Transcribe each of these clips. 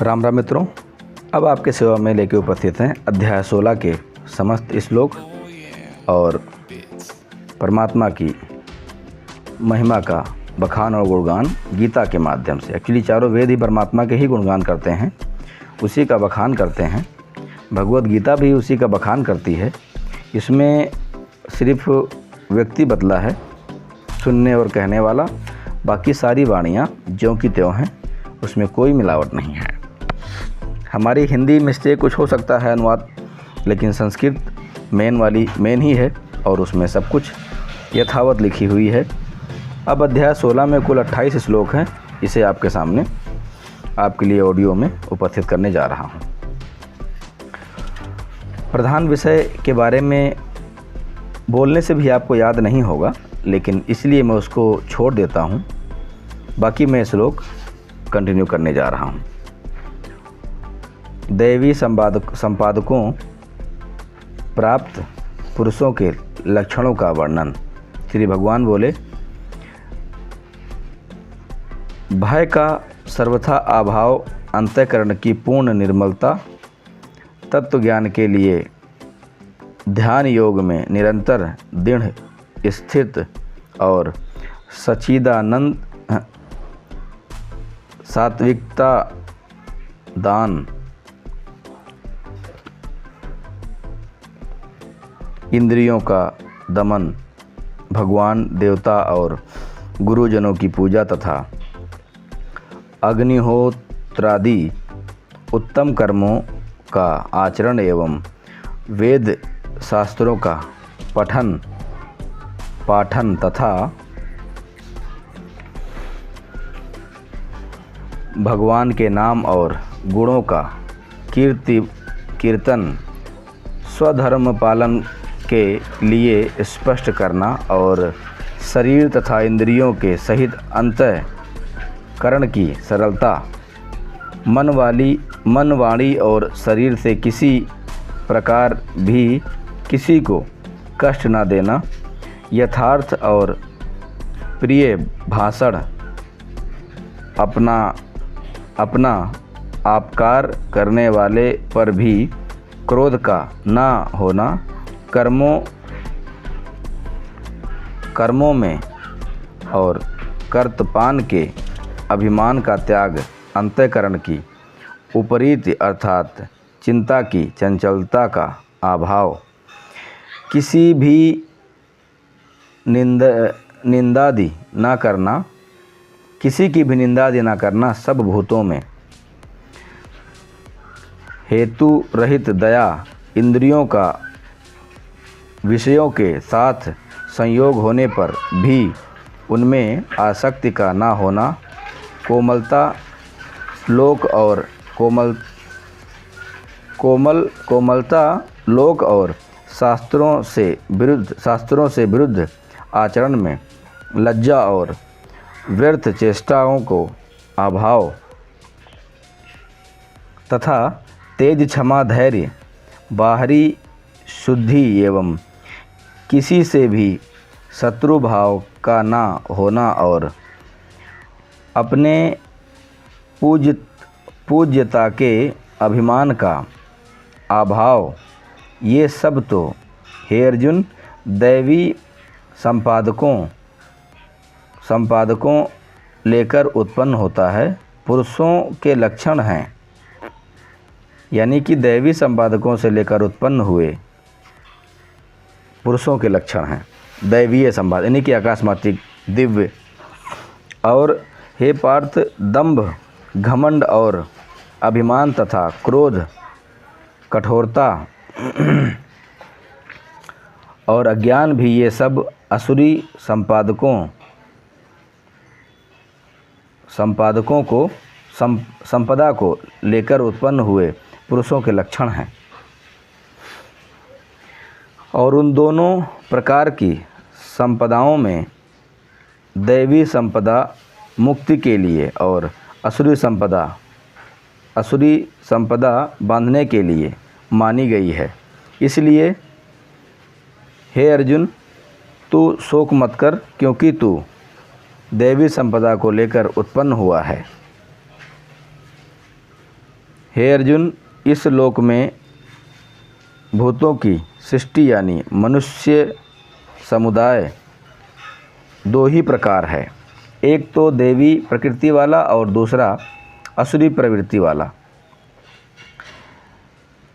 राम राम मित्रों, अब आपके सेवा में लेके उपस्थित हैं अध्याय 16 के समस्त श्लोक और परमात्मा की महिमा का बखान और गुणगान गीता के माध्यम से। एक्चुअली चारों वेद ही परमात्मा के ही गुणगान करते हैं, उसी का बखान करते हैं। भगवत गीता भी उसी का बखान करती है। इसमें सिर्फ व्यक्ति बदला है, सुनने और कहने वाला, बाकी सारी वाणियाँ ज्यों की त्यों हैं, उसमें कोई मिलावट नहीं है। हमारी हिंदी मिस्टेक कुछ हो सकता है अनुवाद, लेकिन संस्कृत मेन ही है और उसमें सब कुछ यथावत लिखी हुई है। अब अध्याय 16 में कुल 28 श्लोक हैं। इसे आपके सामने आपके लिए ऑडियो में उपस्थित करने जा रहा हूँ। प्रधान विषय के बारे में बोलने से भी आपको याद नहीं होगा, लेकिन इसलिए मैं उसको छोड़ देता हूँ। बाकी मैं श्लोक कंटिन्यू करने जा रहा हूँ। दैवी संपादकों प्राप्त पुरुषों के लक्षणों का वर्णन। श्री भगवान बोले, भय का सर्वथा अभाव, अंतःकरण की पूर्ण निर्मलता, तत्व ज्ञान के लिए ध्यान योग में निरंतर दृढ़ स्थित और सच्चिदानंद, सात्विकता, दान, इंद्रियों का दमन, भगवान, देवता और गुरुजनों की पूजा तथा अग्निहोत्रादि उत्तम कर्मों का आचरण एवं वेद शास्त्रों का पाठन तथा भगवान के नाम और गुणों का कीर्तन, स्वधर्म पालन के लिए स्पष्ट करना और शरीर तथा इंद्रियों के सहित अंतःकरण की सरलता, मन वाणी और शरीर से किसी प्रकार भी किसी को कष्ट न देना, यथार्थ और प्रिय भाषण, अपना आपकार करने वाले पर भी क्रोध का न होना, कर्मों में और कर्तपान के अभिमान का त्याग, अंतःकरण की उपरीति अर्थात चिंता की चंचलता का अभाव, किसी भी निंदादि न करना, किसी की भी निंदादि न करना, सब भूतों में हेतु रहित दया, इंद्रियों का विषयों के साथ संयोग होने पर भी उनमें आसक्ति का ना होना, कोमलता, लोक और शास्त्रों से विरुद्ध आचरण में लज्जा और व्यर्थ चेष्टाओं को अभाव तथा तेज, क्षमा, धैर्य, बाहरी शुद्धि एवं किसी से भी शत्रु भाव का ना होना और अपने पूज्यता के अभिमान का अभाव, ये सब तो हे अर्जुन दैवी संपादकों लेकर उत्पन्न होता है, पुरुषों के लक्षण हैं। यानी कि दैवी संपादकों से लेकर उत्पन्न हुए पुरुषों के लक्षण हैं दैवीय संपाद, यानी कि आकाशमातिक, दिव्य। और हे पार्थ, दंभ, घमंड और अभिमान तथा क्रोध, कठोरता और अज्ञान भी ये सब असुरी संपदा को लेकर उत्पन्न हुए पुरुषों के लक्षण हैं। और उन दोनों प्रकार की संपदाओं में दैवी संपदा मुक्ति के लिए और असुरी संपदा बांधने के लिए मानी गई है। इसलिए हे अर्जुन, तू शोक मत कर, क्योंकि तू दैवी संपदा को लेकर उत्पन्न हुआ है। हे अर्जुन, इस लोक में भूतों की सृष्टि यानी मनुष्य समुदाय दो ही प्रकार है, एक तो देवी प्रकृति वाला और दूसरा असुरी प्रवृत्ति वाला।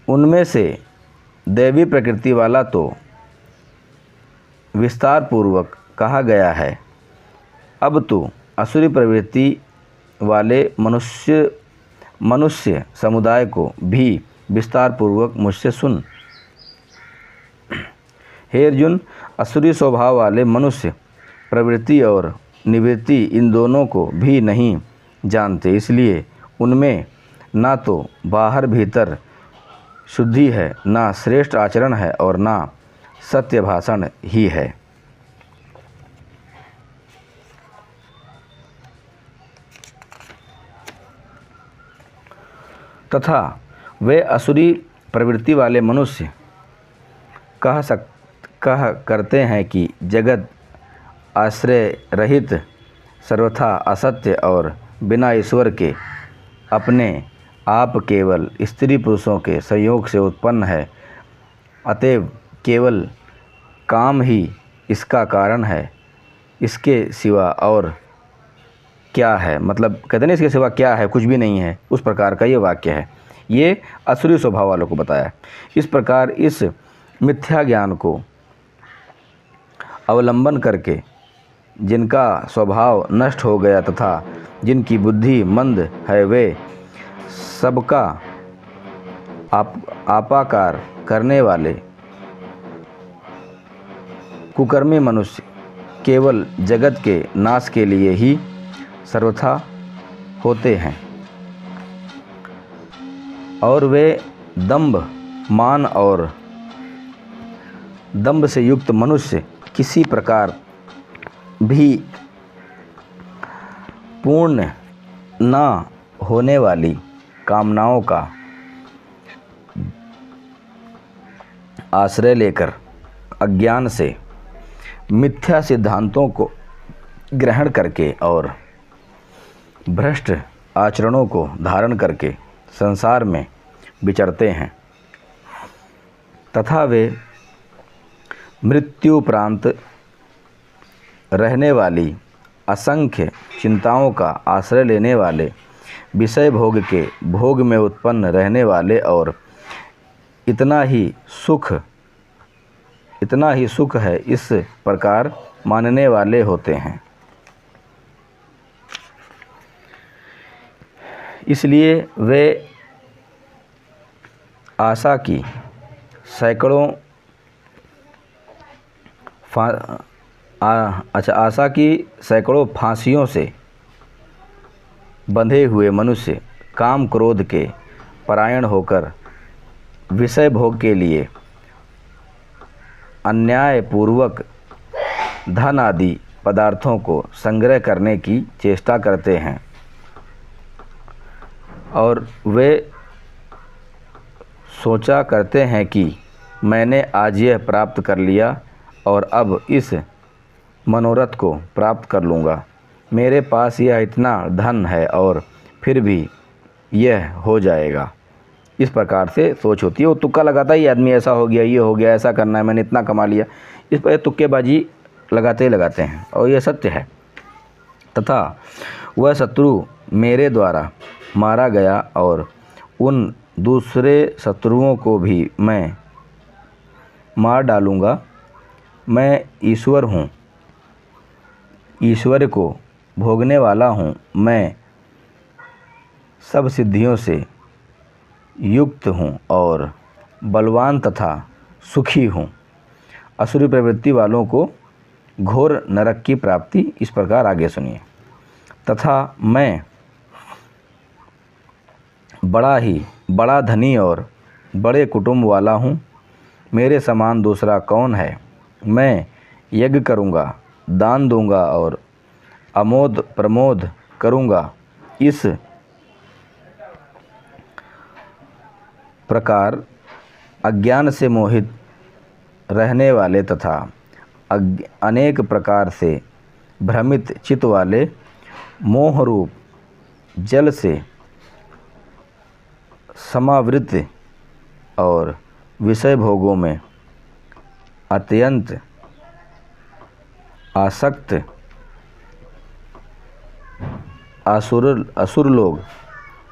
उनमें से दैवी प्रकृति वाला तो विस्तार पूर्वक कहा गया है। अब तो असुरी प्रवृत्ति वाले मनुष्य समुदाय को भी विस्तार पूर्वक मुझसे सुन। हे अर्जुन, असुरी स्वभाव वाले मनुष्य प्रवृत्ति और निवृत्ति इन दोनों को भी नहीं जानते, इसलिए उनमें ना तो बाहर भीतर शुद्धि है, ना श्रेष्ठ आचरण है और ना सत्य भाषण ही है। तथा वे असुरी प्रवृत्ति वाले मनुष्य कह करते हैं कि जगत आश्रय रहित, सर्वथा असत्य और बिना ईश्वर के अपने आप केवल स्त्री पुरुषों के संयोग से उत्पन्न है, अतएव केवल काम ही इसका कारण है, इसके सिवा और क्या है। मतलब कहते नहीं इसके सिवा क्या है, कुछ भी नहीं है, उस प्रकार का ये वाक्य है। ये असुरी स्वभाव वालों को बताया। इस प्रकार इस मिथ्या ज्ञान को अवलंबन करके जिनका स्वभाव नष्ट हो गया तथा जिनकी बुद्धि मंद है, वे सबका आपाकार करने वाले कुकर्मी मनुष्य केवल जगत के नाश के लिए ही सर्वथा होते हैं, और वे दंभ, मान और दंभ से युक्त मनुष्य किसी प्रकार भी पूर्ण ना होने वाली कामनाओं का आश्रय लेकर अज्ञान से मिथ्या सिद्धांतों को ग्रहण करके और भ्रष्ट आचरणों को धारण करके संसार में विचरते हैं, तथा वे मृत्युपरांत रहने वाली असंख्य चिंताओं का आश्रय लेने वाले, विषय भोग के भोग में उत्पन्न रहने वाले और इतना ही सुख है इस प्रकार मानने वाले होते हैं। इसलिए वे आशा की सैकड़ों फांसियों से बंधे हुए मनुष्य काम क्रोध के परायण होकर विषय भोग के लिए अन्यायपूर्वक धन आदि पदार्थों को संग्रह करने की चेष्टा करते हैं, और वे सोचा करते हैं कि मैंने आज यह प्राप्त कर लिया और अब इस मनोरथ को प्राप्त कर लूँगा। मेरे पास यह इतना धन है और फिर भी यह हो जाएगा। इस प्रकार से सोच होती है। वो तुक्का लगाता ही आदमी, ऐसा हो गया, ये हो गया, ऐसा करना है, मैंने इतना कमा लिया, इस पर तुक्केबाजी लगाते हैं, और यह सत्य है। तथा वह शत्रु मेरे द्वारा मारा गया और उन दूसरे शत्रुओं को भी मैं मार डालूँगा। मैं ईश्वर हूँ, ईश्वर को भोगने वाला हूँ। मैं सब सिद्धियों से युक्त हूँ और बलवान तथा सुखी हूँ। असुरी प्रवृत्ति वालों को घोर नरक की प्राप्ति इस प्रकार आगे सुनिए। तथा मैं बड़ा धनी और बड़े कुटुंब वाला हूँ। मेरे समान दूसरा कौन है। मैं यज्ञ करूँगा, दान दूँगा और अमोद प्रमोद करूँगा। इस प्रकार अज्ञान से मोहित रहने वाले तथा अनेक प्रकार से भ्रमित चित्त वाले मोह रूप जल से समावृत्ति और विषय भोगों में अत्यंत आसक्त असुर लोग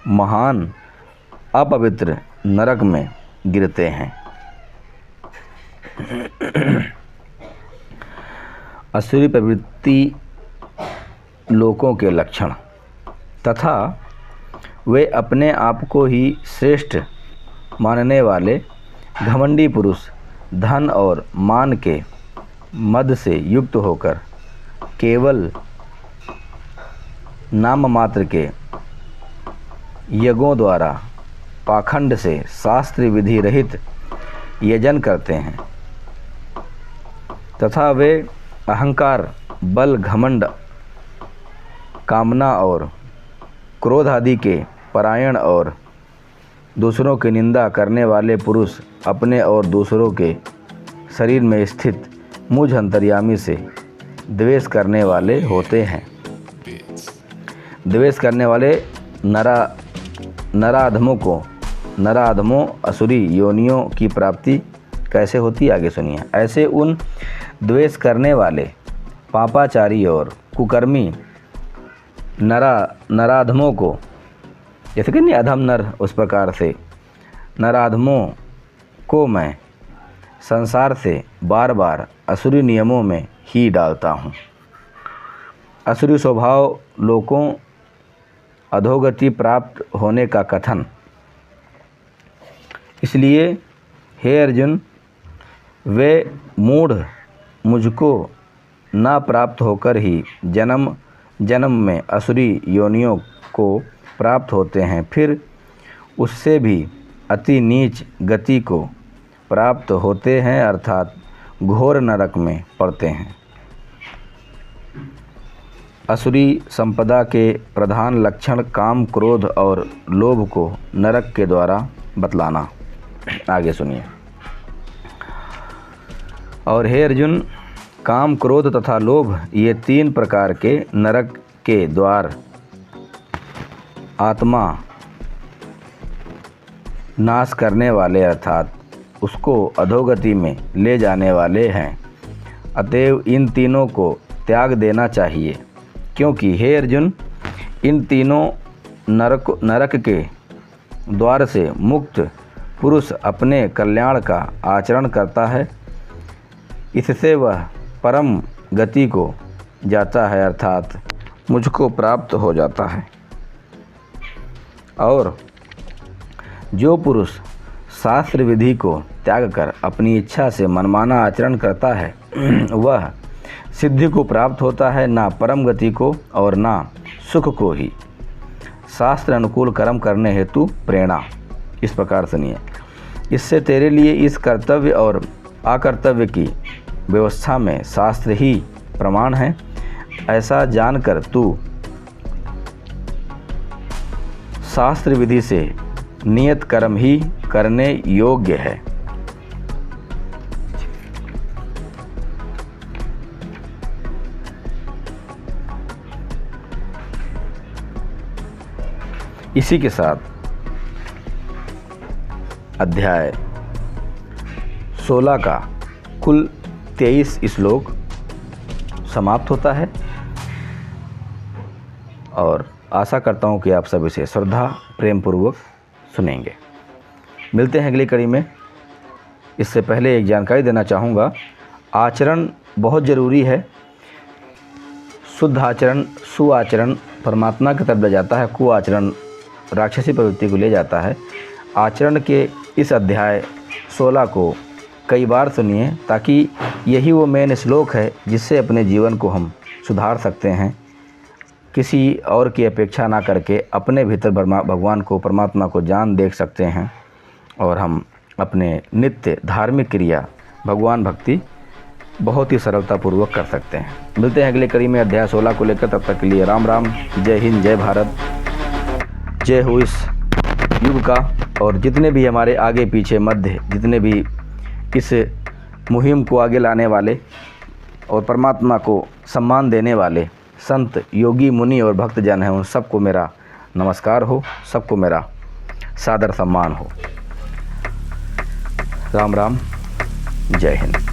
महान अपवित्र नरक में गिरते हैं। असुरी प्रवृत्ति लोगों के लक्षण तथा वे अपने आप को ही श्रेष्ठ मानने वाले घमंडी पुरुष धन और मान के मद से युक्त होकर केवल नाम मात्र के यज्ञों द्वारा पाखंड से शास्त्र विधि रहित यजन करते हैं तथा वे अहंकार, बल, घमंड, कामना और क्रोध आदि के परायण और दूसरों की निंदा करने वाले पुरुष अपने और दूसरों के शरीर में स्थित मुझ अंतर्यामी से द्वेष करने वाले होते हैं। द्वेष करने वाले नराधमों असुरी योनियों की प्राप्ति कैसे होती है आगे सुनिए। ऐसे उन द्वेष करने वाले पापाचारी और कुकर्मी नराधमों को, जैसे कि नहीं अधम नर, उस प्रकार से नराधमों को मैं संसार से बार बार असुरी नियमों में ही डालता हूँ। असुरी स्वभाव लोगों अधोगति प्राप्त होने का कथन। इसलिए हे अर्जुन, वे मूढ़ मुझको ना प्राप्त होकर ही जन्म जन्म में असुरी योनियों को प्राप्त होते हैं, फिर उससे भी अति नीच गति को प्राप्त होते हैं, अर्थात घोर नरक में पड़ते हैं। असुरी संपदा के प्रधान लक्षण काम, क्रोध और लोभ को नरक के द्वारा बतलाना। आगे सुनिए। और हे अर्जुन, काम, क्रोध तथा लोभ ये तीन प्रकार के नरक के द्वार आत्मा नाश करने वाले अर्थात उसको अधोगति में ले जाने वाले हैं। अतएव इन तीनों को त्याग देना चाहिए, क्योंकि हे अर्जुन, इन तीनों नरक के द्वार से मुक्त पुरुष अपने कल्याण का आचरण करता है। इससे वह परम गति को जाता है, अर्थात मुझको प्राप्त हो जाता है। और जो पुरुष शास्त्र विधि को त्याग कर अपनी इच्छा से मनमाना आचरण करता है वह सिद्धि को प्राप्त होता है, ना परम गति को और ना सुख को ही। शास्त्र अनुकूल कर्म करने हेतु प्रेरणा। इस प्रकार सुनिए। इससे तेरे लिए इस कर्तव्य और अकर्तव्य की व्यवस्था में शास्त्र ही प्रमाण है। ऐसा जानकर तू शास्त्र विधि से नियत कर्म ही करने योग्य है। इसी के साथ अध्याय 16 का कुल 23 श्लोक समाप्त होता है और आशा करता हूँ कि आप सभी से श्रद्धा प्रेम पूर्वक सुनेंगे। मिलते हैं अगली कड़ी में। इससे पहले एक जानकारी देना चाहूँगा, आचरण बहुत ज़रूरी है। शुद्ध आचरण, सुआचरण परमात्मा की तरफ ले जाता है, कुआचरण राक्षसी प्रवृत्ति को ले जाता है। आचरण के इस अध्याय 16 को कई बार सुनिए, ताकि यही वो मेन श्लोक है जिससे अपने जीवन को हम सुधार सकते हैं। किसी और की अपेक्षा ना करके अपने भीतर भगवान को, परमात्मा को जान देख सकते हैं और हम अपने नित्य धार्मिक क्रिया भगवान भक्ति बहुत ही सरलतापूर्वक कर सकते हैं। मिलते हैं अगले कड़ी में अध्याय 16 को लेकर। तब तक के लिए राम राम, जय हिंद, जय भारत, जय हो इस युग का। और जितने भी हमारे आगे पीछे मध्य, जितने भी इस मुहिम को आगे लाने वाले और परमात्मा को सम्मान देने वाले संत, योगी, मुनि और भक्तजन हैं, उन सबको मेरा नमस्कार हो, सबको मेरा सादर सम्मान हो। राम राम, जय हिंद।